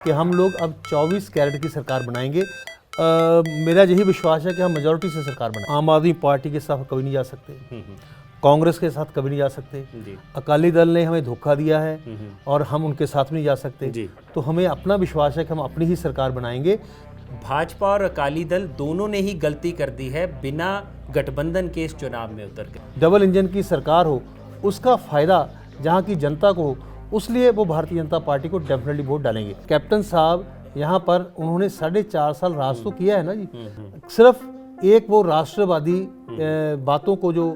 कि हम लोग अब 24 कैरेट की सरकार बनाएंगे। मेरा यही विश्वास है कि हम मेजॉरिटी से सरकार बनाएंगे। आम आदमी पार्टी के साथ कभी नहीं जा सकते, कांग्रेस के साथ कभी नहीं जा सकते, अकाली दल ने हमें धोखा दिया है और हम उनके साथ नहीं जा सकते। तो हमें अपना विश्वास है कि हम अपनी ही सरकार बनाएंगे। भाजपा और अकाली दल दोनों ने ही गलती कर दी है बिना गठबंधन के इस चुनाव में उतर के। डबल इंजन की सरकार हो, उसका फायदा जहां की जनता को हो, उसलिए वो भारतीय जनता पार्टी को डेफिनेटली वोट डालेंगे। कैप्टन साहब यहाँ पर उन्होंने 4.5 साल राज तो किया है ना जी। सिर्फ एक वो राष्ट्रवादी बातों को जो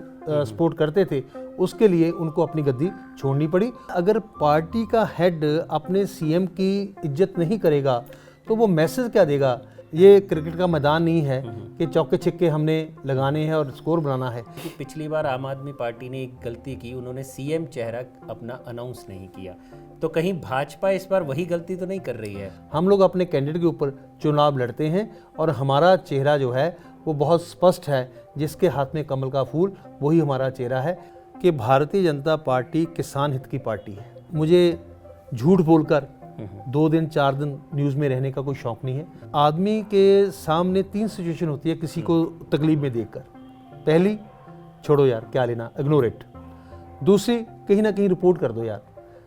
सपोर्ट करते थे, उसके लिए उनको अपनी गद्दी छोड़नी पड़ी। अगर पार्टी का हेड अपने सीएम की इज्जत नहीं करेगा तो वो मैसेज क्या देगा? ये क्रिकेट का मैदान नहीं है कि चौके छिक्के हमने लगाने हैं और स्कोर बनाना है। पिछली बार आम आदमी पार्टी ने एक गलती की, उन्होंने सीएम चेहरा अपना अनाउंस नहीं किया। तो कहीं भाजपा इस बार वही गलती तो नहीं कर रही है? हम लोग अपने कैंडिडेट के ऊपर चुनाव लड़ते हैं और हमारा चेहरा जो है वो बहुत स्पष्ट है। जिसके हाथ में कमल का फूल, वही हमारा चेहरा है कि भारतीय जनता पार्टी किसान हित की पार्टी है। मुझे झूठ बोलकर 2 दिन 4 दिन न्यूज़ में रहने का कोई शौक नहीं है। आदमी के सामने 3 सिचुएशन होती है किसी को तकलीफ में देखकर। पहली, छोड़ो यार क्या लेना, इग्नोर इट। दूसरी, कहीं ना कहीं रिपोर्ट कर दो यार।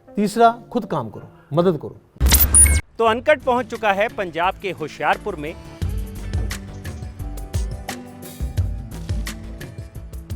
तीसरा, खुद काम करो, मदद करो। तो अनकट पहुंच चुका है पंजाब के होशियारपुर में।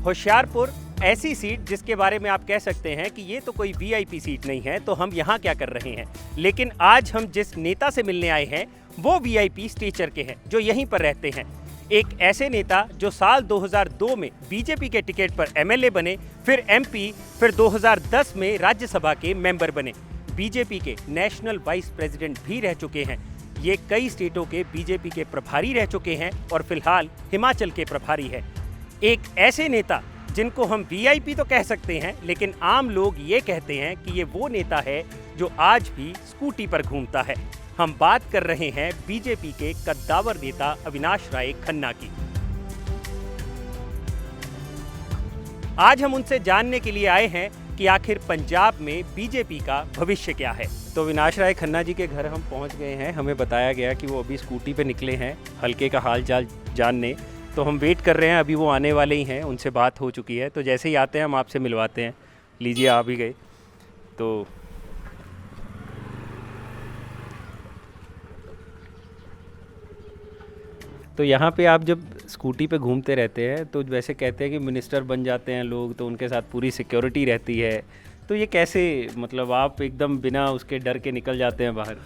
होशियारपुर ऐसी सीट जिसके बारे में आप कह सकते हैं कि ये तो कोई वीआईपी सीट नहीं है, तो हम यहाँ क्या कर रहे हैं। लेकिन आज हम जिस नेता से मिलने आए हैं वो वीआईपी स्टेचर के हैं, जो यहीं पर रहते हैं। एक ऐसे नेता जो साल 2002 में बीजेपी के टिकट पर एमएलए बने, फिर एमपी, फिर 2010 में राज्यसभा के मेंबर बने। बीजेपी के नेशनल वाइस प्रेसिडेंट भी रह चुके हैं। ये कई स्टेटों के बीजेपी के प्रभारी रह चुके हैं और फिलहाल हिमाचल के प्रभारी है। एक ऐसे नेता जिनको हम वीआईपी तो कह सकते हैं, लेकिन आम लोग ये कहते हैं कि ये वो नेता है जो आज भी स्कूटी पर घूमता है। हम बात कर रहे हैं बीजेपी के कद्दावर नेता अविनाश राय खन्ना की। आज हम उनसे जानने के लिए आए हैं कि आखिर पंजाब में बीजेपी का भविष्य क्या है। तो अविनाश राय खन्ना जी के घर हम पहुंच गए हैं। हमें बताया गया कि वो अभी स्कूटी पे निकले हैं हल्के का हाल चाल जानने। तो हम वेट कर रहे हैं, अभी वो आने वाले ही हैं, उनसे बात हो चुकी है। तो जैसे ही आते हैं हम आपसे मिलवाते हैं। लीजिए, आ भी गए। तो यहाँ पे आप जब स्कूटी पे घूमते रहते हैं तो वैसे कहते हैं कि मिनिस्टर बन जाते हैं लोग, तो उनके साथ पूरी सिक्योरिटी रहती है। तो ये कैसे, मतलब आप एकदम बिना उसके डर के निकल जाते हैं बाहर?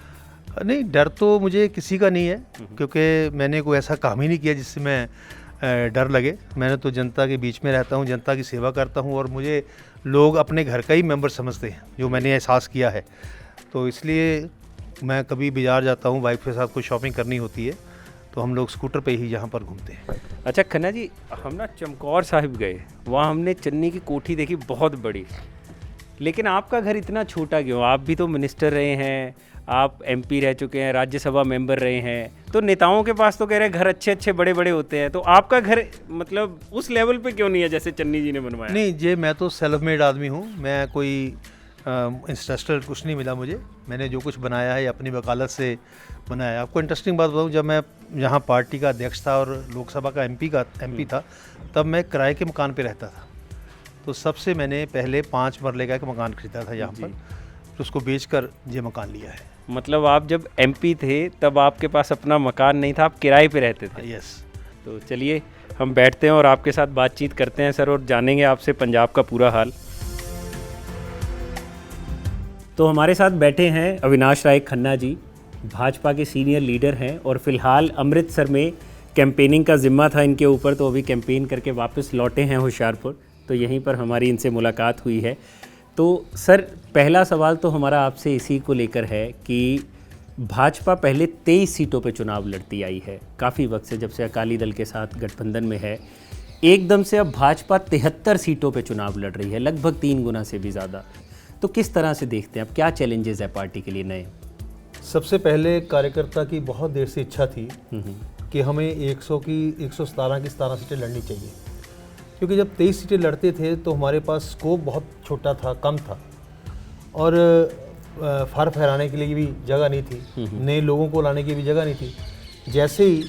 नहीं, डर तो मुझे किसी का नहीं है, क्योंकि मैंने कोई ऐसा काम ही नहीं किया जिससे मैं डर लगे। मैंने तो जनता के बीच में रहता हूँ, जनता की सेवा करता हूँ और मुझे लोग अपने घर का ही मेंबर समझते हैं, जो मैंने एहसास किया है। तो इसलिए मैं कभी बाजार जाता हूँ, वाइफ के साथ कोई शॉपिंग करनी होती है, तो हम लोग स्कूटर पे ही यहाँ पर घूमते हैं। अच्छा खन्ना जी, हम ना चमकौर साहिब गए, वहाँ हमने चन्नी की कोठी देखी, बहुत बड़ी। लेकिन आपका घर इतना छोटा क्यों? आप भी तो मिनिस्टर रहे हैं, आप एमपी रह चुके हैं, राज्यसभा मेंबर रहे हैं। तो नेताओं के पास तो कह रहे हैं घर अच्छे अच्छे बड़े बड़े होते हैं, तो आपका घर मतलब उस लेवल पे क्यों नहीं है जैसे चन्नी जी ने बनवाया? नहीं जी, मैं तो सेल्फ मेड आदमी हूँ। मैं कोई इंस्ट्रक्टर कुछ नहीं मिला मुझे। मैंने जो कुछ बनाया है अपनी वकालत से बनाया। आपको इंटरेस्टिंग बात बताऊँ, जब मैं यहाँ पार्टी का अध्यक्ष था और लोकसभा का एमपी था, तब मैं किराए के मकान पे रहता था। तो सबसे मैंने पहले 5 मरले का एक मकान खरीदा था यहाँ पर, तो उसको बेचकर ये मकान लिया है। मतलब आप जब एमपी थे तब आपके पास अपना मकान नहीं था, आप किराए पे रहते थे? यस। तो चलिए हम बैठते हैं और आपके साथ बातचीत करते हैं सर, और जानेंगे आपसे पंजाब का पूरा हाल। तो हमारे साथ बैठे हैं अविनाश राय खन्ना जी, भाजपा के सीनियर लीडर हैं और फिलहाल अमृतसर में कैंपेनिंग का जिम्मा था इनके ऊपर, तो अभी कैंपेन करके वापस लौटे हैं होशियारपुर। तो यहीं पर हमारी इनसे मुलाकात हुई है। तो सर, पहला सवाल तो हमारा आपसे इसी को लेकर है कि भाजपा पहले 23 सीटों पे चुनाव लड़ती आई है काफ़ी वक्त से, जब से अकाली दल के साथ गठबंधन में है। एकदम से अब भाजपा 73 सीटों पे चुनाव लड़ रही है, लगभग 3 गुना से भी ज़्यादा। तो किस तरह से देखते हैं, अब क्या चैलेंजेस है पार्टी के लिए नए? सबसे पहले कार्यकर्ता की बहुत देर से इच्छा थी कि हमें 117 की 17 सीटें लड़नी चाहिए, क्योंकि जब 23 सीटें लड़ते थे तो हमारे पास स्कोप बहुत छोटा था, कम था। और फर फहराने के लिए भी जगह नहीं थी, नए लोगों को लाने की भी जगह नहीं थी। जैसे ही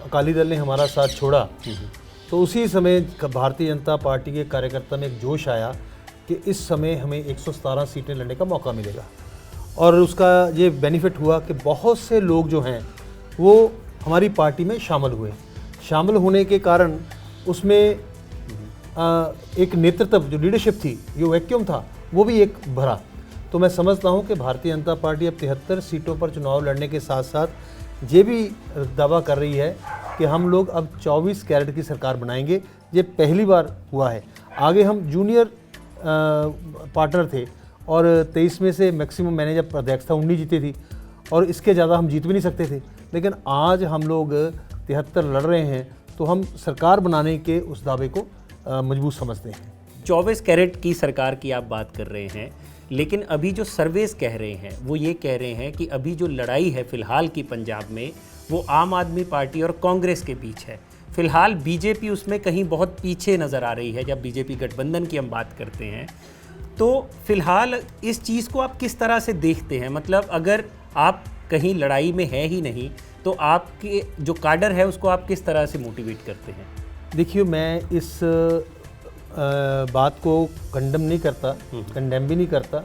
अकाली दल ने हमारा साथ छोड़ा तो उसी समय भारतीय जनता पार्टी के कार्यकर्ता में एक जोश आया कि इस समय हमें 117 सीटें लड़ने का मौका मिलेगा। और उसका ये बेनिफिट हुआ कि बहुत से लोग जो हैं वो हमारी पार्टी में शामिल हुए। शामिल होने के कारण उसमें एक नेतृत्व, जो लीडरशिप थी, जो वैक्यूम था, वो भी एक भरा। तो मैं समझता हूँ कि भारतीय जनता पार्टी अब 73 सीटों पर चुनाव लड़ने के साथ साथ ये भी दावा कर रही है कि हम लोग अब 24 कैरेट की सरकार बनाएंगे। ये पहली बार हुआ है। आगे हम जूनियर पार्टनर थे और 23 में से मैक्सिमम मैंने जब अध्यक्षता 19 जीती थी और इसके ज़्यादा हम जीत भी नहीं सकते थे। लेकिन आज हम लोग 73 लड़ रहे हैं तो हम सरकार बनाने के उस दावे को मजबूत समझते हैं। 24 कैरेट की सरकार की आप बात कर रहे हैं, लेकिन अभी जो सर्वेस कह रहे हैं वो ये कह रहे हैं कि अभी जो लड़ाई है फिलहाल की पंजाब में वो आम आदमी पार्टी और कांग्रेस के बीच है। फिलहाल बीजेपी उसमें कहीं बहुत पीछे नज़र आ रही है। जब बीजेपी गठबंधन की हम बात करते हैं तो फिलहाल इस चीज़ को आप किस तरह से देखते हैं? मतलब अगर आप कहीं लड़ाई में है ही नहीं तो आपके जो काडर है उसको आप किस तरह से मोटिवेट करते हैं? देखिए, मैं इस बात को कंडम नहीं करता, कंडेम भी नहीं करता,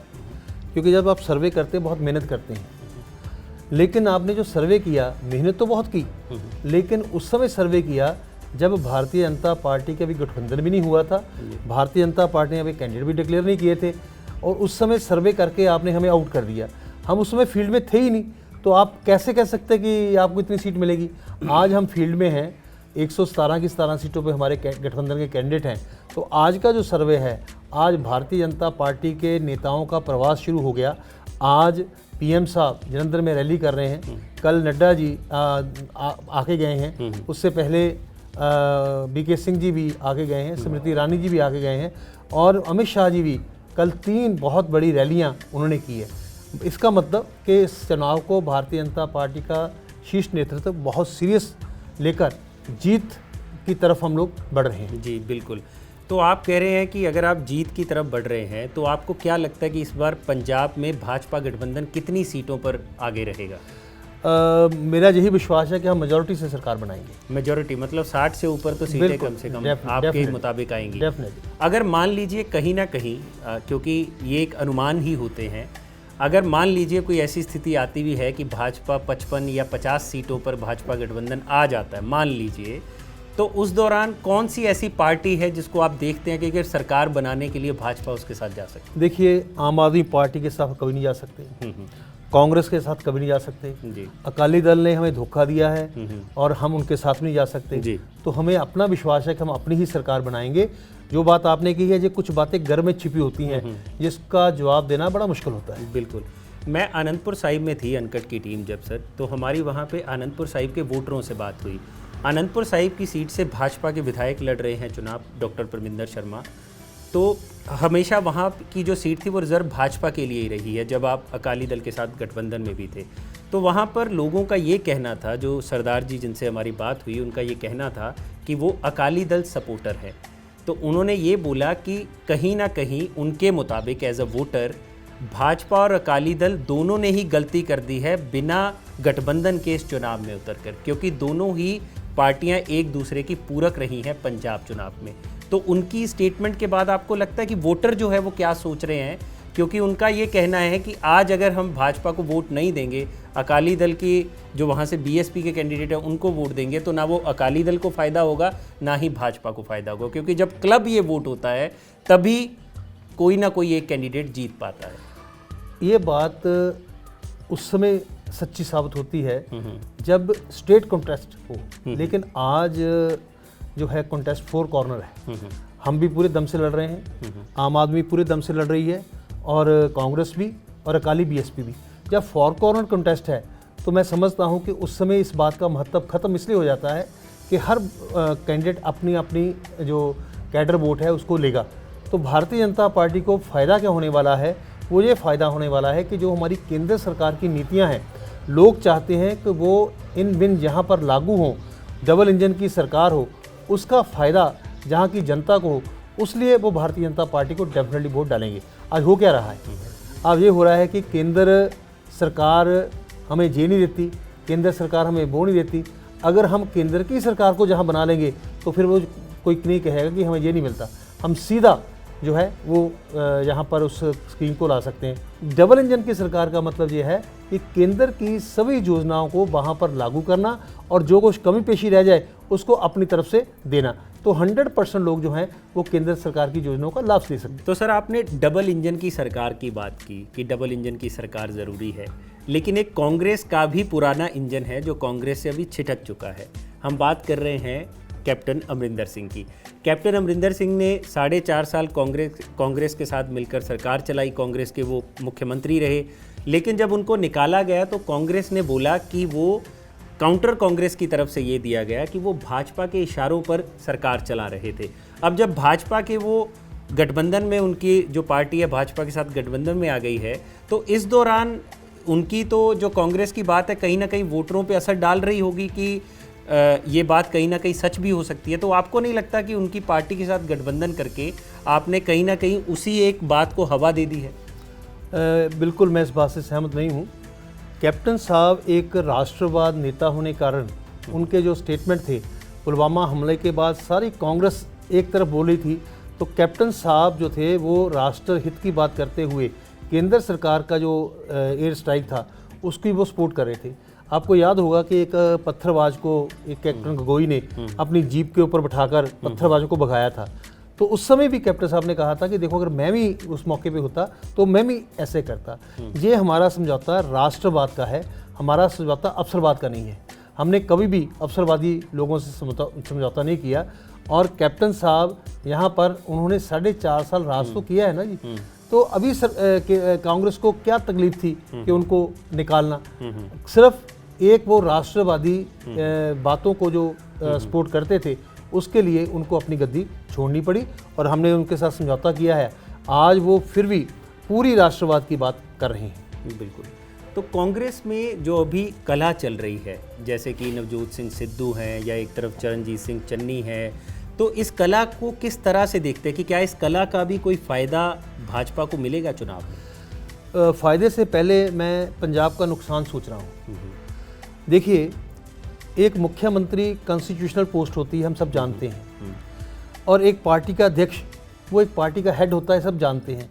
क्योंकि जब आप सर्वे करते हैं बहुत मेहनत करते हैं। लेकिन आपने जो सर्वे किया, मेहनत तो बहुत की, लेकिन उस समय सर्वे किया जब भारतीय जनता पार्टी का भी गठबंधन भी नहीं हुआ था, भारतीय जनता पार्टी ने अभी कैंडिडेट भी डिक्लेयर नहीं किए थे, और उस समय सर्वे करके आपने हमें आउट कर दिया। हम उस समय फील्ड में थे ही नहीं, तो आप कैसे कह सकते कि आपको इतनी सीट मिलेगी? आज हम फील्ड में हैं, 117 की 17 सीटों पे हमारे गठबंधन के कैंडिडेट हैं। तो आज का जो सर्वे है, आज भारतीय जनता पार्टी के नेताओं का प्रवास शुरू हो गया। आज पीएम साहब जलंधर में रैली कर रहे हैं, कल नड्डा जी आके गए हैं, उससे पहले बीके सिंह जी भी आगे गए हैं, स्मृति ईरानी जी भी आगे गए हैं, और अमित शाह जी भी कल 3 बहुत बड़ी रैलियां उन्होंने की है। इसका मतलब कि इस चुनाव को भारतीय जनता पार्टी का शीर्ष नेतृत्व बहुत सीरियस लेकर जीत की तरफ हम लोग बढ़ रहे हैं। जी बिल्कुल। तो आप कह रहे हैं कि अगर आप जीत की तरफ बढ़ रहे हैं तो आपको क्या लगता है कि इस बार पंजाब में भाजपा गठबंधन कितनी सीटों पर आगे रहेगा? मेरा यही विश्वास है कि हम मेजॉरिटी से सरकार बनाएंगे। मेजॉरिटी मतलब 60 से ऊपर तो सीटें कम से कम आपके मुताबिक आएंगी। डेफिनेटली। अगर मान लीजिए कहीं ना कहीं, क्योंकि ये एक अनुमान ही होते हैं, अगर मान लीजिए कोई ऐसी स्थिति आती भी है कि भाजपा 55 या 50 सीटों पर भाजपा गठबंधन आ जाता है, मान लीजिए, तो उस दौरान कौन सी ऐसी पार्टी है जिसको आप देखते हैं कि अगर सरकार बनाने के लिए भाजपा उसके साथ जा सकती है? देखिए, आम आदमी पार्टी के साथ कभी नहीं जा सकते, कांग्रेस के साथ कभी नहीं जा सकते जी। अकाली दल ने हमें धोखा दिया है और हम उनके साथ नहीं जा सकते जी। तो हमें अपना विश्वास है कि हम अपनी ही सरकार बनाएंगे। जो बात आपने की है, ये कुछ बातें घर में छिपी होती हैं जिसका जवाब देना बड़ा मुश्किल होता है। बिल्कुल। मैं आनंदपुर साहिब में थी, अनकट की टीम जब सर, तो हमारी वहाँ पे आनंदपुर साहिब के वोटरों से बात हुई। आनंदपुर साहिब की सीट से भाजपा के विधायक लड़ रहे हैं चुनाव, डॉक्टर परमिंदर शर्मा। तो हमेशा वहाँ की जो सीट थी वो रिजर्व भाजपा के लिए ही रही है, जब आप अकाली दल के साथ गठबंधन में भी थे। तो वहाँ पर लोगों का ये कहना था, जो सरदार जी जिनसे हमारी बात हुई, उनका ये कहना था कि वो अकाली दल सपोर्टर है। तो उन्होंने ये बोला कि कहीं ना कहीं उनके मुताबिक एज अ वोटर भाजपा और अकाली दल दोनों ने ही गलती कर दी है बिना गठबंधन के इस चुनाव में उतरकर, क्योंकि दोनों ही पार्टियां एक दूसरे की पूरक रही हैं पंजाब चुनाव में। तो उनकी स्टेटमेंट के बाद आपको लगता है कि वोटर जो है वो क्या सोच रहे हैं? क्योंकि उनका ये कहना है कि आज अगर हम भाजपा को वोट नहीं देंगे, अकाली दल की जो वहाँ से बीएसपी के कैंडिडेट है उनको वोट देंगे, तो ना वो अकाली दल को फ़ायदा होगा ना ही भाजपा को फ़ायदा होगा, क्योंकि जब क्लब ये वोट होता है तभी कोई ना कोई एक कैंडिडेट जीत पाता है। ये बात उस समय सच्ची साबित होती है जब स्टेट कॉन्टेस्ट हो, लेकिन आज जो है कॉन्टेस्ट 4 कॉर्नर है। हम भी पूरे दम से लड़ रहे हैं, आम आदमी पूरे दम से लड़ रही है, और कांग्रेस भी और अकाली बीएसपी भी। जब 4 कॉर्नर कॉन्टेस्ट है तो मैं समझता हूं कि उस समय इस बात का महत्व ख़त्म इसलिए हो जाता है कि हर कैंडिडेट अपनी अपनी जो कैडर वोट है उसको लेगा। तो भारतीय जनता पार्टी को फ़ायदा क्या होने वाला है? वो ये फ़ायदा होने वाला है कि जो हमारी केंद्र सरकार की नीतियाँ हैं, लोग चाहते हैं कि वो इन बिन जहाँ पर लागू हों, डबल इंजन की सरकार हो, उसका फ़ायदा जहाँ की जनता को हो, उसलिए वो भारतीय जनता पार्टी को डेफिनेटली वोट डालेंगे। आज हो क्या रहा है? अब ये हो रहा है कि केंद्र सरकार हमें ये नहीं देती, केंद्र सरकार हमें वो नहीं देती। अगर हम केंद्र की सरकार को जहाँ बना लेंगे तो फिर वो कोई नहीं कहेगा कि हमें ये नहीं मिलता, हम सीधा जो है वो यहाँ पर उस स्कीम को ला सकते हैं। डबल इंजन की सरकार का मतलब ये है कि केंद्र की सभी योजनाओं को वहाँ पर लागू करना और जो कुछ कमी पेशी रह जाए उसको अपनी तरफ से देना। तो 100% लोग जो हैं वो केंद्र सरकार की योजनाओं का लाभ ले सकते हैं। तो सर, आपने डबल इंजन की सरकार की बात की कि डबल इंजन की सरकार ज़रूरी है, लेकिन एक कांग्रेस का भी पुराना इंजन है जो कांग्रेस से अभी छिटक चुका है। हम बात कर रहे हैं कैप्टन अमरिंदर सिंह की। कैप्टन अमरिंदर सिंह ने 4.5 साल कांग्रेस के साथ मिलकर सरकार चलाई, कांग्रेस के वो मुख्यमंत्री रहे, लेकिन जब उनको निकाला गया तो कांग्रेस ने बोला कि वो काउंटर कांग्रेस की तरफ से ये दिया गया कि वो भाजपा के इशारों पर सरकार चला रहे थे। अब जब भाजपा के वो गठबंधन में, उनकी जो पार्टी है भाजपा के साथ गठबंधन में आ गई है, तो इस दौरान उनकी तो जो कांग्रेस की बात है कहीं ना कहीं वोटरों पे असर डाल रही होगी कि ये बात कहीं ना कहीं सच भी हो सकती है। तो आपको नहीं लगता कि उनकी पार्टी के साथ गठबंधन करके आपने कहीं ना कहीं उसी एक बात को हवा दे दी है? बिल्कुल मैं इस बात से सहमत नहीं हूँ। कैप्टन साहब एक राष्ट्रवाद नेता होने कारण उनके जो स्टेटमेंट थे, पुलवामा हमले के बाद सारी कांग्रेस एक तरफ बोली थी, तो कैप्टन साहब जो थे वो राष्ट्र हित की बात करते हुए केंद्र सरकार का जो एयर स्ट्राइक था उसकी वो सपोर्ट कर रहे थे। आपको याद होगा कि एक पत्थरबाज को एक कैप्टन गगोई ने अपनी जीप के ऊपर बिठाकर पत्थरबाजों को भगाया था। तो उस समय भी कैप्टन साहब ने कहा था कि देखो अगर मैं भी उस मौके पे होता तो मैं भी ऐसे करता। ये हमारा समझौता राष्ट्रवाद का है, हमारा समझौता अवसरवाद का नहीं है। हमने कभी भी अवसरवादी लोगों से समझौता नहीं किया। और कैप्टन साहब यहाँ पर उन्होंने 4.5 साल राज तो किया है ना जी। तो अभी कांग्रेस को क्या तकलीफ थी कि उनको निकालना? सिर्फ एक वो राष्ट्रवादी बातों को जो सपोर्ट करते थे उसके लिए उनको अपनी गद्दी छोड़नी पड़ी और हमने उनके साथ समझौता किया है। आज वो फिर भी पूरी राष्ट्रवाद की बात कर रहे हैं। बिल्कुल। तो कांग्रेस में जो अभी कला चल रही है, जैसे कि नवजोत सिंह सिद्धू हैं या एक तरफ चरणजीत सिंह चन्नी है, तो इस कला को किस तरह से देखते हैं कि क्या इस कला का भी कोई फ़ायदा भाजपा को मिलेगा चुनाव में? फ़ायदे से पहले मैं पंजाब का नुकसान सोच रहा हूँ। देखिए, एक मुख्यमंत्री कॉन्स्टिट्यूशनल पोस्ट होती है, हम सब जानते हैं, और एक पार्टी का अध्यक्ष वो एक पार्टी का हेड होता है, सब जानते हैं।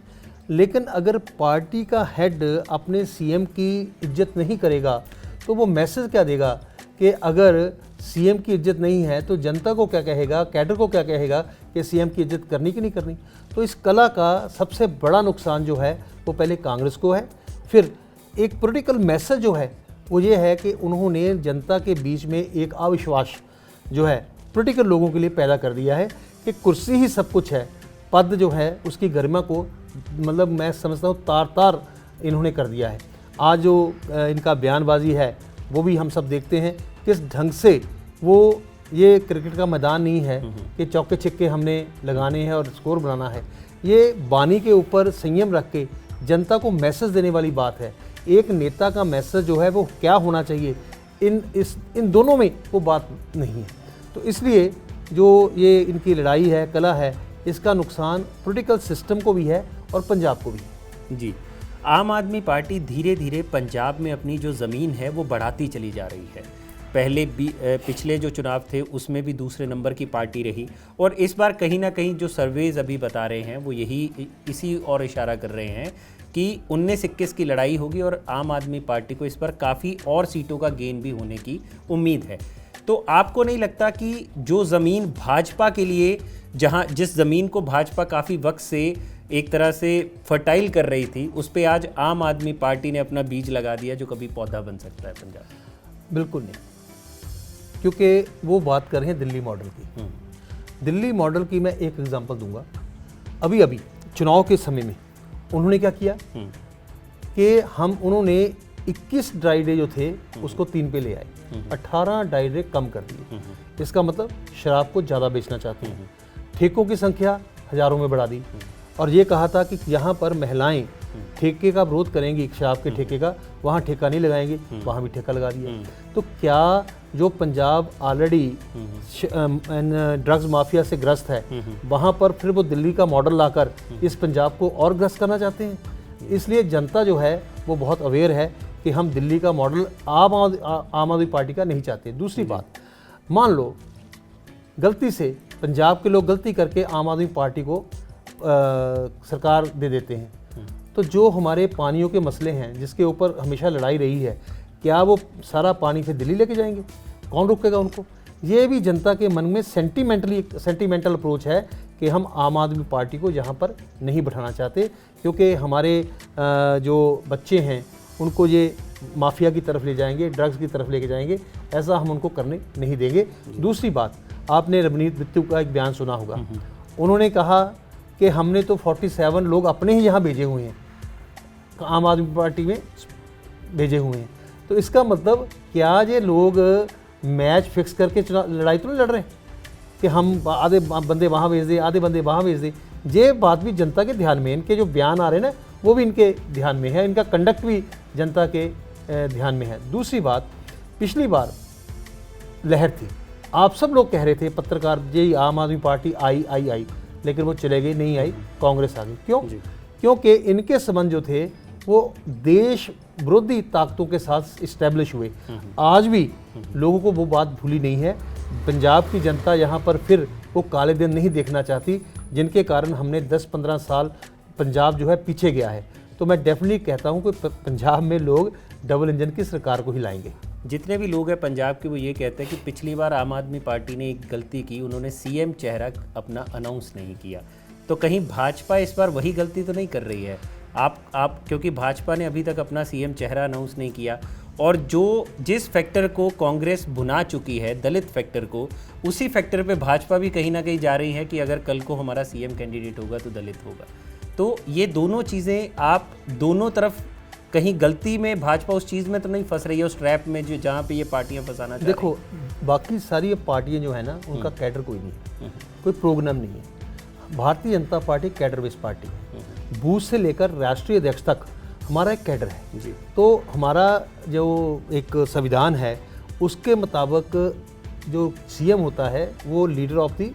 लेकिन अगर पार्टी का हेड अपने सीएम की इज्जत नहीं करेगा तो वो मैसेज क्या देगा कि अगर सीएम की इज्जत नहीं है तो जनता को क्या कहेगा, कैडर को क्या कहेगा कि सीएम की इज्जत करनी कि नहीं करनी। तो इस कला का सबसे बड़ा नुकसान जो है वो पहले कांग्रेस को है। फिर एक पॉलिटिकल मैसेज जो है वो ये है कि उन्होंने जनता के बीच में एक अविश्वास जो है पॉलिटिकल लोगों के लिए पैदा कर दिया है कि कुर्सी ही सब कुछ है, पद जो है उसकी गरिमा को मतलब मैं समझता हूँ तार तार इन्होंने कर दिया है। आज जो इनका बयानबाजी है वो भी हम सब देखते हैं किस ढंग से वो, ये क्रिकेट का मैदान नहीं है कि चौके छिक्के हमने लगाने हैं और स्कोर बनाना है। ये बानी के ऊपर संयम रख के जनता को मैसेज देने वाली बात है। एक नेता का मैसेज जो है वो क्या होना चाहिए, इन दोनों में वो बात नहीं है। तो इसलिए जो ये इनकी लड़ाई है, कला है, इसका नुकसान पॉलिटिकल सिस्टम को भी है और पंजाब को भी है। जी, आम आदमी पार्टी धीरे धीरे पंजाब में अपनी जो ज़मीन है वो बढ़ाती चली जा रही है। पहले भी पिछले जो चुनाव थे उसमें भी दूसरे नंबर की पार्टी रही, और इस बार कहीं ना कहीं जो सर्वेज अभी बता रहे हैं वो यही इसी और इशारा कर रहे हैं कि 19-21 की लड़ाई होगी और आम आदमी पार्टी को इस पर काफ़ी और सीटों का गेन भी होने की उम्मीद है। तो आपको नहीं लगता कि जो ज़मीन भाजपा के लिए, जिस ज़मीन को भाजपा काफ़ी वक्त से एक तरह से फर्टाइल कर रही थी, उस पर आज आम आदमी पार्टी ने अपना बीज लगा दिया जो कभी पौधा बन सकता है पंजाब? बिल्कुल नहीं, क्योंकि वो बात कर रहे हैं दिल्ली मॉडल की। दिल्ली मॉडल की मैं एक एग्जांपल दूंगा। अभी चुनाव के समय में उन्होंने क्या किया कि उन्होंने 21 ड्राई डे जो थे उसको 3 पे ले आए, 18 ड्राई डे कम कर दिए। इसका मतलब शराब को ज़्यादा बेचना चाहते हैं। ठेकों की संख्या हज़ारों में बढ़ा दी और ये कहा था कि यहाँ पर महिलाएं ठेके का विरोध करेंगी, शराब के ठेके का, वहाँ ठेका नहीं लगाएंगे, वहाँ भी ठेका लगा दिया। तो क्या जो पंजाब ऑलरेडी ड्रग्स माफिया से ग्रस्त है, वहाँ पर फिर वो दिल्ली का मॉडल लाकर इस पंजाब को और ग्रस्त करना चाहते हैं? इसलिए जनता जो है वो बहुत अवेयर है कि हम दिल्ली का मॉडल आम आदमी पार्टी का नहीं चाहते। दूसरी बात, मान लो गलती से पंजाब के लोग गलती करके आम आदमी पार्टी को सरकार दे देते हैं, तो जो हमारे पानियों के मसले हैं जिसके ऊपर हमेशा लड़ाई रही है, क्या वो सारा पानी फिर दिल्ली लेके जाएंगे? कौन रोकेगा उनको? ये भी जनता के मन में सेंटीमेंटल अप्रोच है कि हम आम आदमी पार्टी को यहाँ पर नहीं बैठाना चाहते, क्योंकि हमारे जो बच्चे हैं उनको ये माफिया की तरफ ले जाएंगे, ड्रग्स की तरफ लेके जाएंगे, ऐसा हम उनको करने नहीं देंगे। दूसरी बात, आपने रवनीत बिट्टू का एक बयान सुना होगा, उन्होंने कहा कि हमने तो 47 लोग अपने ही यहाँ भेजे हुए हैं, आम आदमी पार्टी में भेजे हुए हैं। तो इसका मतलब क्या ये लोग मैच फिक्स करके लड़ाई तो नहीं लड़ रहे कि हम आधे बंदे वहाँ भेज दें, आधे बंदे वहाँ भेज दें? ये बात भी जनता के ध्यान में, इनके जो बयान आ रहे हैं ना वो भी इनके ध्यान में है, इनका कंडक्ट भी जनता के ध्यान में है। दूसरी बात, पिछली बार लहर थी, आप सब लोग कह रहे थे, पत्रकार, ये आम आदमी पार्टी आई, लेकिन वो चले गई, नहीं आई, कांग्रेस आ गई। क्यों? क्योंकि इनके संबंध जो थे वो देश विरोधी ताकतों के साथ इस्टेब्लिश हुए। आज भी लोगों को वो बात भूली नहीं है। पंजाब की जनता यहाँ पर फिर वो काले दिन नहीं देखना चाहती, जिनके कारण हमने 10-15 साल पंजाब जो है पीछे गया है। तो मैं डेफिनेटली कहता हूँ कि पंजाब में लोग डबल इंजन की सरकार को ही लाएंगे। जितने भी लोग हैं पंजाब के, वो ये कहते हैं कि पिछली बार आम आदमी पार्टी ने एक गलती की, उन्होंने सीएम चेहरा अपना अनाउंस नहीं किया। तो कहीं भाजपा इस बार वही गलती तो नहीं कर रही है? आप क्योंकि भाजपा ने अभी तक अपना सीएम चेहरा अनाउंस नहीं किया, और जिस फैक्टर को कांग्रेस भुना चुकी है, दलित फैक्टर को, उसी फैक्टर पे भाजपा भी कहीं ना कहीं जा रही है कि अगर कल को हमारा सीएम कैंडिडेट होगा तो दलित होगा। तो ये दोनों चीज़ें, आप दोनों तरफ कहीं गलती में भाजपा उस चीज़ में तो नहीं फंस रही है, उस ट्रैप में जो जहाँ पे ये पार्टियाँ फंसाना चाह रही हैं? देखो, बाकी सारी पार्टियाँ जो है ना, उनका कैडर कोई नहीं है, कोई प्रोग्राम नहीं है। Bharatiya Janata party cadre based party है, बूथ से लेकर राष्ट्रीय अध्यक्ष तक हमारा एक कैडर है जी। तो हमारा जो एक संविधान है उसके मुताबिक जो सीएम होता है वो लीडर ऑफ द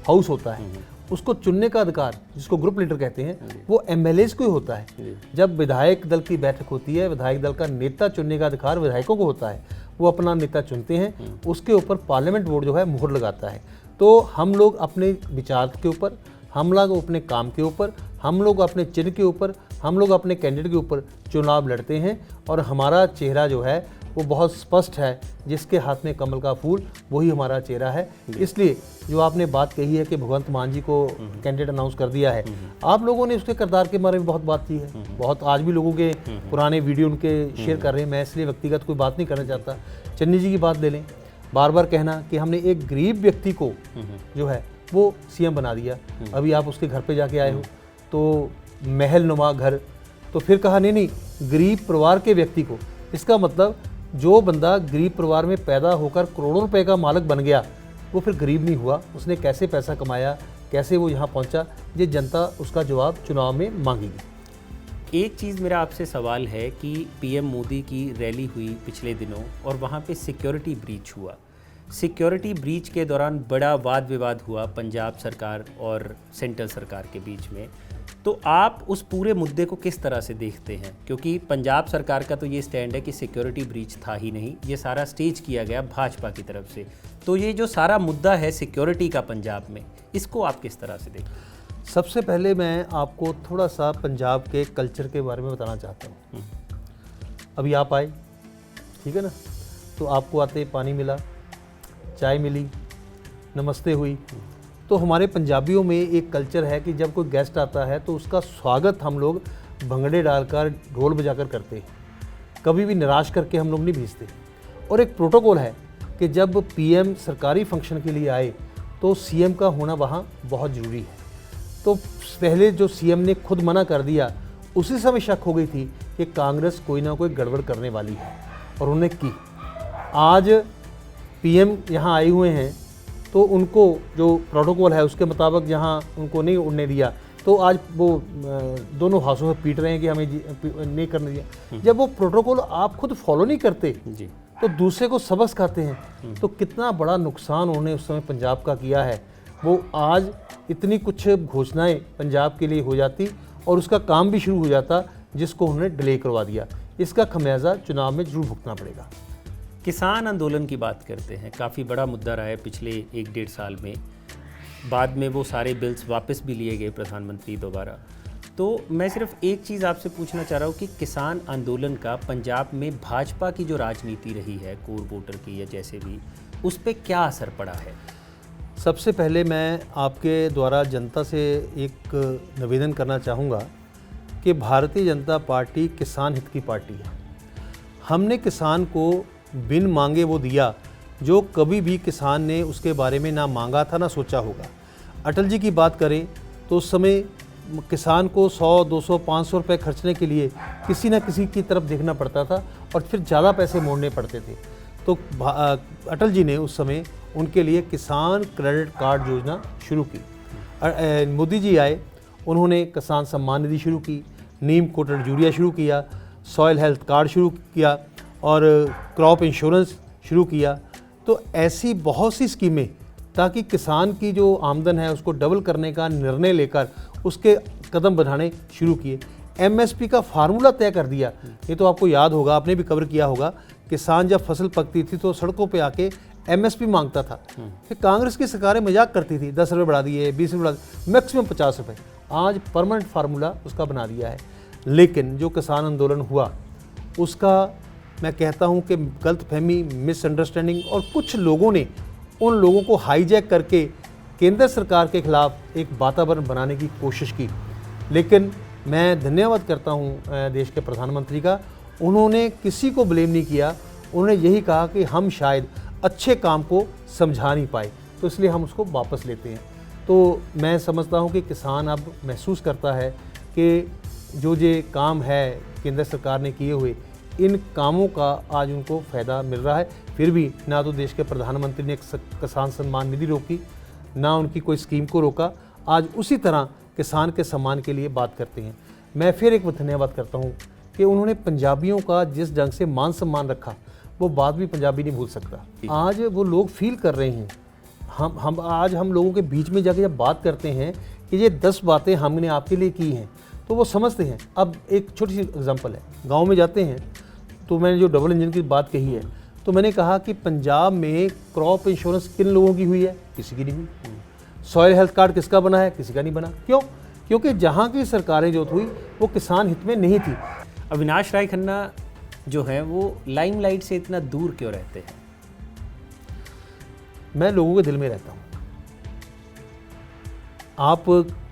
हाउस होता है, उसको चुनने का अधिकार, जिसको ग्रुप लीडर कहते हैं, वो एमएलएज को ही होता है। जब विधायक दल की बैठक होती है, विधायक दल का नेता चुनने का अधिकार विधायकों को होता है, वो अपना नेता चुनते हैं, उसके ऊपर पार्लियामेंट बोर्ड जो है मुहर लगाता है। तो हम लोग अपने विचार के ऊपर, हम लोग अपने काम के ऊपर, हम लोग अपने चिन्ह के ऊपर, हम लोग अपने कैंडिडेट के ऊपर चुनाव लड़ते हैं, और हमारा चेहरा जो है वो बहुत स्पष्ट है, जिसके हाथ में कमल का फूल वही हमारा चेहरा है। इसलिए जो आपने बात कही है कि भगवंत मान जी को कैंडिडेट अनाउंस कर दिया है, आप लोगों ने उसके किरदार के बारे में बहुत बात की है, बहुत, आज भी लोगों के पुराने वीडियो उनके शेयर कर रहे हैं। मैं इसलिए व्यक्तिगत कोई बात नहीं करना चाहता। चन्नी जी की बात ले लें, बार बार कहना कि हमने एक गरीब व्यक्ति को जो है वो सीएम बना दिया। अभी आप उसके घर पे जाके आए हो तो महल नुमा घर, तो फिर कहा नहीं, गरीब परिवार के व्यक्ति को। इसका मतलब जो बंदा गरीब परिवार में पैदा होकर करोड़ों रुपए का मालिक बन गया, वो फिर गरीब नहीं हुआ। उसने कैसे पैसा कमाया, कैसे वो यहाँ पहुँचा, ये जनता उसका जवाब चुनाव में मांगेगी। एक चीज़ मेरा आपसे सवाल है कि पीएम मोदी की रैली हुई पिछले दिनों और वहाँ पे सिक्योरिटी ब्रीच हुआ। सिक्योरिटी ब्रीच के दौरान बड़ा वाद विवाद हुआ पंजाब सरकार और सेंट्रल सरकार के बीच में। तो आप उस पूरे मुद्दे को किस तरह से देखते हैं? क्योंकि पंजाब सरकार का तो ये स्टैंड है कि सिक्योरिटी ब्रीच था ही नहीं, ये सारा स्टेज किया गया भाजपा की तरफ से। तो ये जो सारा मुद्दा है सिक्योरिटी का पंजाब में, इसको आप किस तरह से देखते हैं? सबसे पहले मैं आपको थोड़ा सा पंजाब के कल्चर के बारे में बताना चाहता हूँ। अभी आप आए, ठीक है ना, तो आपको आते पानी मिला, चाय मिली, नमस्ते हुई। तो हमारे पंजाबियों में एक कल्चर है कि जब कोई गेस्ट आता है तो उसका स्वागत हम लोग भंगड़े डालकर, ढोल बजाकर करते हैं, कभी भी निराश करके हम लोग नहीं भेजते। और एक प्रोटोकॉल है कि जब पीएम सरकारी फंक्शन के लिए आए तो सीएम का होना वहाँ बहुत ज़रूरी है। तो पहले जो सीएम ने खुद मना कर दिया, उसी समय शक हो गई थी कि कांग्रेस कोई ना कोई गड़बड़ करने वाली है, और उन्होंने की। आज पीएम यहाँ आए हुए हैं तो उनको जो प्रोटोकॉल है उसके मुताबिक जहाँ उनको नहीं उड़ने दिया, तो आज वो दोनों हाथों से पीट रहे हैं कि हमें नहीं करने दिया। जब वो प्रोटोकॉल आप खुद फॉलो नहीं करते जी, तो दूसरे को सबक सिखाते हैं, तो कितना बड़ा नुकसान उन्होंने उस समय पंजाब का किया है। वो आज इतनी कुछ घोषणाएं पंजाब के लिए हो जाती और उसका काम भी शुरू हो जाता, जिसको उन्होंने डिले करवा दिया। इसका खमियाजा चुनाव में जरूर भुगतना पड़ेगा। किसान आंदोलन की बात करते हैं, काफ़ी बड़ा मुद्दा रहा है पिछले 1-1.5 साल में। बाद में वो सारे बिल्स वापस भी लिए गए प्रधानमंत्री दोबारा। तो मैं सिर्फ एक चीज़ आपसे पूछना चाह रहा हूँ कि किसान आंदोलन का पंजाब में भाजपा की जो राजनीति रही है, कोर वोटर की या जैसे भी, उस पर क्या असर पड़ा है? सबसे पहले मैं आपके द्वारा जनता से एक निवेदन करना चाहूँगा कि भारतीय जनता पार्टी किसान हित की पार्टी है। हमने किसान को बिन मांगे वो दिया जो कभी भी किसान ने उसके बारे में ना मांगा था ना सोचा होगा। अटल जी की बात करें तो उस समय किसान को 100, 200, 500 रुपये खर्चने के लिए किसी न किसी की तरफ देखना पड़ता था और फिर ज़्यादा पैसे मोड़ने पड़ते थे। तो अटल जी ने उस समय उनके लिए किसान क्रेडिट कार्ड योजना शुरू की। मोदी जी आए, उन्होंने किसान सम्मान निधि शुरू की, नीम कोटेड यूरिया शुरू किया, सॉइल हेल्थ कार्ड शुरू किया और क्रॉप इंश्योरेंस शुरू किया। तो ऐसी बहुत सी स्कीमें ताकि किसान की जो आमदन है उसको डबल करने का निर्णय लेकर उसके कदम बढ़ाने शुरू किए। एमएसपी का फार्मूला तय कर दिया। ये तो आपको याद होगा, आपने भी कवर किया होगा, किसान जब फसल पकती थी तो सड़कों पे आके एमएसपी मांगता था। फिर कांग्रेस की सरकारें मजाक करती थी, 10 रुपये बढ़ा दिए, 20 रुपये बढ़ा दिए, मैक्सिमम 50 रुपये। आज परमानेंट फार्मूला उसका बना दिया है। लेकिन जो किसान आंदोलन हुआ उसका मैं कहता हूं कि गलतफहमी, मिसअंडरस्टैंडिंग और कुछ लोगों ने उन लोगों को हाईजैक करके केंद्र सरकार के खिलाफ एक वातावरण बनाने की कोशिश की। लेकिन मैं धन्यवाद करता हूं देश के प्रधानमंत्री का, उन्होंने किसी को ब्लेम नहीं किया। उन्होंने यही कहा कि हम शायद अच्छे काम को समझा नहीं पाए, तो इसलिए हम उसको वापस लेते हैं। तो मैं समझता हूं कि किसान अब महसूस करता है कि जो काम है केंद्र सरकार ने किए हुए, इन कामों का आज उनको फ़ायदा मिल रहा है। फिर भी ना तो देश के प्रधानमंत्री ने किसान सम्मान निधि रोकी, ना उनकी कोई स्कीम को रोका। आज उसी तरह किसान के सम्मान के लिए बात करते हैं। मैं फिर एक धन्यवाद करता हूँ कि उन्होंने पंजाबियों का जिस ढंग से मान सम्मान रखा, वो बात भी पंजाबी नहीं भूल सकता। आज वो लोग फील कर रहे हैं। हम लोगों के बीच में जाके जब बात करते हैं कि ये 10 बातें हमने आपके लिए की हैं, तो वो समझते हैं। अब एक छोटी सी एग्जांपल है, गांव में जाते हैं तो मैंने जो डबल इंजन की बात कही है, तो मैंने कहा कि पंजाब में क्रॉप इंश्योरेंस किन लोगों की हुई है? किसी की नहीं हुई। सॉइल हेल्थ कार्ड किसका बना है? किसी का नहीं बना। क्यों? क्योंकि जहाँ की सरकारें जो हुई वो किसान हित में नहीं थी। अविनाश राय खन्ना जो है वो लाइमलाइट से इतना दूर क्यों रहते हैं? मैं लोगों के दिल में रहता हूँ। आप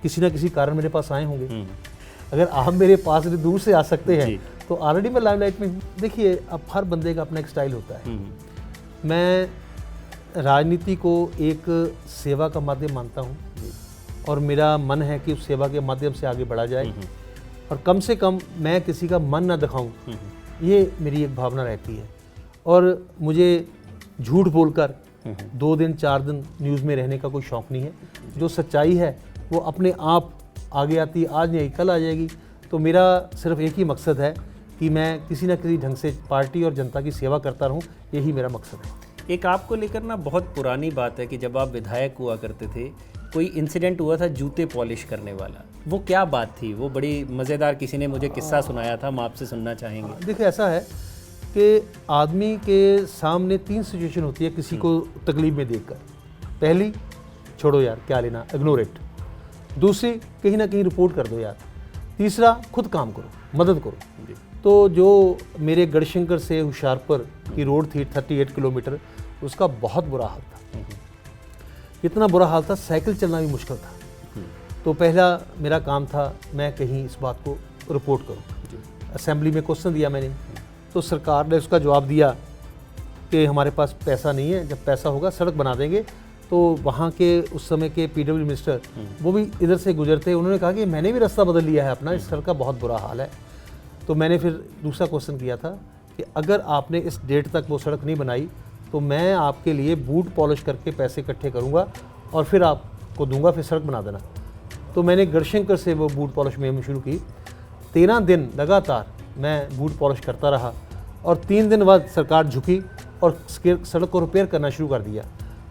किसी न किसी कारण मेरे पास आए होंगे। अगर आप मेरे पास दूर से आ सकते हैं तो ऑलरेडी मैं लाइमलाइट में हूँ। देखिए, अब हर बंदे का अपना एक स्टाइल होता है। मैं राजनीति को एक सेवा का माध्यम मानता हूँ और मेरा मन है कि उस सेवा के माध्यम से आगे बढ़ा जाए और कम से कम मैं किसी का मन ना दिखाऊं, ये मेरी एक भावना रहती है। और मुझे झूठ बोलकर 2 दिन 4 दिन न्यूज़ में रहने का कोई शौक़ नहीं है। जो सच्चाई है वो अपने आप आगे आती, आज नहीं कल आ जाएगी। तो मेरा सिर्फ एक ही मकसद है कि मैं किसी न किसी ढंग से पार्टी और जनता की सेवा करता रहूं, यही मेरा मकसद है। एक आपको लेकर ना बहुत पुरानी बात है कि जब आप विधायक हुआ करते थे, कोई इंसिडेंट हुआ था जूते पॉलिश करने वाला। वो क्या बात थी? वो बड़ी मज़ेदार, किसी ने मुझे किस्सा सुनाया था, हम आपसे सुनना चाहेंगे। देखिए, ऐसा है कि आदमी के सामने 3 सिचुएशन होती है किसी को तकलीफ में देखकर। पहली, छोड़ो यार क्या लेना, इग्नोर इट। दूसरी, कहीं ना कहीं रिपोर्ट कर दो यार। तीसरा, खुद काम करो, मदद करो। तो जो मेरे गढ़शंकर से होशियारपुर की रोड थी 38 किलोमीटर, उसका बहुत बुरा हाल था। इतना बुरा हाल था, साइकिल चलना भी मुश्किल था। तो पहला मेरा काम था मैं कहीं इस बात को रिपोर्ट करूं। असेंबली में क्वेश्चन दिया मैंने, तो सरकार ने उसका जवाब दिया कि हमारे पास पैसा नहीं है, जब पैसा होगा सड़क बना देंगे। तो वहाँ के उस समय के पीडब्ल्यू मिनिस्टर वो भी इधर से गुजरते, उन्होंने कहा कि मैंने भी रास्ता बदल लिया है अपना, इस सड़क का बहुत बुरा हाल है। तो मैंने फिर दूसरा क्वेश्चन किया था कि अगर आपने इस डेट तक वो सड़क नहीं बनाई तो मैं आपके लिए बूट पॉलिश करके पैसे इकट्ठे करूँगा और फिर आपको दूंगा, फिर सड़क बना देना। तो मैंने गढ़शंकर से वो बूट पॉलिश मुहिम शुरू की। 13 दिन लगातार मैं बूट पॉलिश करता रहा और 3 दिन बाद सरकार झुकी और सड़क को रिपेयर करना शुरू कर दिया।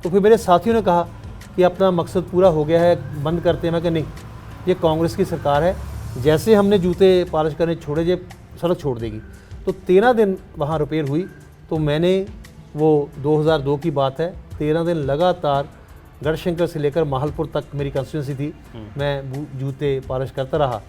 तो फिर मेरे साथियों ने कहा कि अपना मकसद पूरा हो गया है, बंद करते हैं। मैं कहा नहीं, ये कांग्रेस की सरकार है, जैसे हमने जूते पॉलिश करने छोड़े, जब सड़क छोड़ देगी, तो 13 दिन वहाँ रिपेयर हुई। तो मैंने वो 2002 की बात है, 13 दिन लगातार गढ़शंकर से लेकर माहलपुर तक मेरी कंस्टिट्यूंसी थी, मैं जूते पॉलिश करता रहा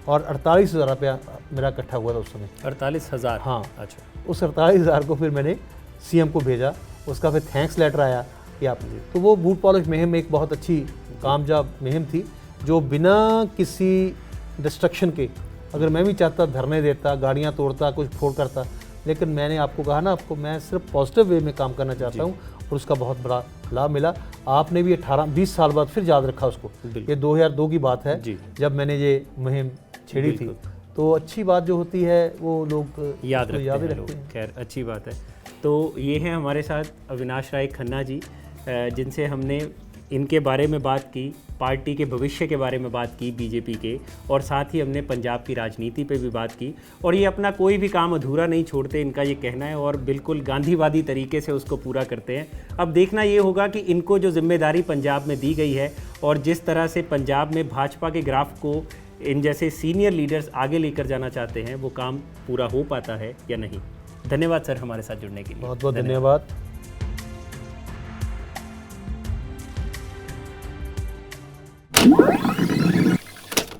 और 48,000 रुपया मेरा इकट्ठा हुआ था उस समय। 48,000? हाँ। अच्छा। उस 48,000 को फिर मैंने सीएम को भेजा, उसका फिर थैंक्स लेटर आया कि आप, तो वो बूट पॉलिश मुहिम एक बहुत अच्छी कामयाब मुहिम थी, जो बिना किसी डिस्ट्रक्शन के, अगर मैं भी चाहता धरने देता, गाड़ियाँ तोड़ता, कुछ फोड़ करता, लेकिन मैंने आपको कहा ना, आपको मैं सिर्फ पॉजिटिव वे में काम करना चाहता हूँ और उसका बहुत बड़ा लाभ मिला। आपने भी 18-20 साल बाद फिर याद रखा उसको। ये 2002 की बात है जब मैंने ये मुहिम छेड़ी थी। तो अच्छी बात जो होती है वो लोग याद रखते हैं। खैर अच्छी बात है। तो ये हैं हमारे साथ अविनाश राय खन्ना जी, जिनसे हमने इनके बारे में बात की, पार्टी के भविष्य के बारे में बात की बीजेपी के, और साथ ही हमने पंजाब की राजनीति पे भी बात की। और ये अपना कोई भी काम अधूरा नहीं छोड़ते, इनका ये कहना है, और बिल्कुल गांधीवादी तरीके से उसको पूरा करते हैं। अब देखना ये होगा कि इनको जो जिम्मेदारी पंजाब में दी गई है और जिस तरह से पंजाब में भाजपा के ग्राफ को इन जैसे सीनियर लीडर्स आगे लेकर जाना चाहते हैं, वो काम पूरा हो पाता है या नहीं। धन्यवाद सर हमारे साथ जुड़ने के लिए। बहुत बहुत धन्यवाद। What?